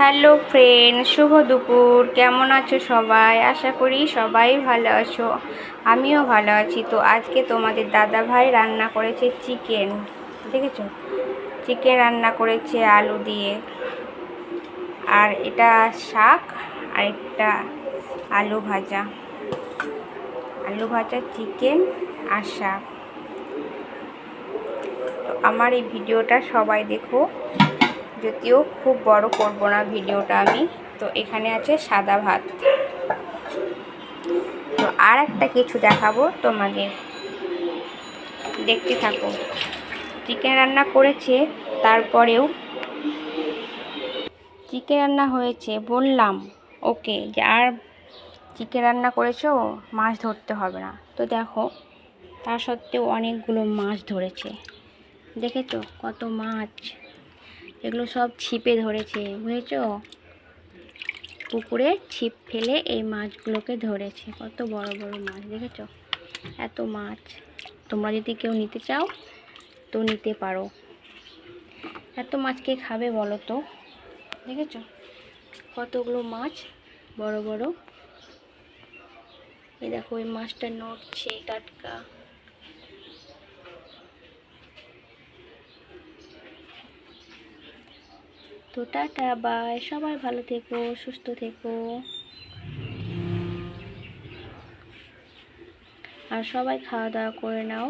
Hello friend, শুভ দুপুর। কেমন আছো সবাই? আশা করি সবাই ভালো আছো, আমিও ভালো আছি। তো আজকে তোমাদের দাদা ভাই রান্না করেছে চিকেন। দেখেছো, চিকেন রান্না করেছে আলু দিয়ে, আর এটা শাক, আর একটা আলু ভাজা। আলু ভাজা, চিকেন আর শাক। তো আমার এই ভিডিওটা সবাই দেখো, যদিও খুব বড় করব না ভিডিওটা আমি। তো এখানে আছে সাদা ভাত। তো আর একটা কিছু দেখাবো তোমাদের, দেখতে থাকো। চিকেন রান্না করেছে, তারপরেও চিকেন রান্না হয়েছে বললাম ওকে যে আর চিকেন রান্না করেছো, মাছ ধরতে হবে না। তো দেখো, তা সত্ত্বেও অনেকগুলো মাছ ধরেছে। দেখেছো কত মাছ? এগুলো সব ছিপে ধরেছে, বুঝেছো? পুকুরে ছিপ ফেলে এই মাছগুলোকে ধরেছে। কত বড় বড় মাছ, দেখেছো? এত মাছ। তোমরা যদি কেউ নিতে চাও তো নিতে পারো। এত মাছ কে খাবে বলো তো? দেখেছো কতগুলো মাছ, বড় বড়। এই দেখো, ওই মাছটা নড়ছে, টাটকা। তো টাটা, বাই। সবাই ভালো থেকো, সুস্থ থেকো, আর সবাই খাওয়া দাওয়া করে নাও,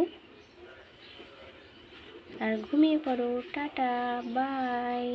আর ঘুমিয়ে পড়ো। Tata, by.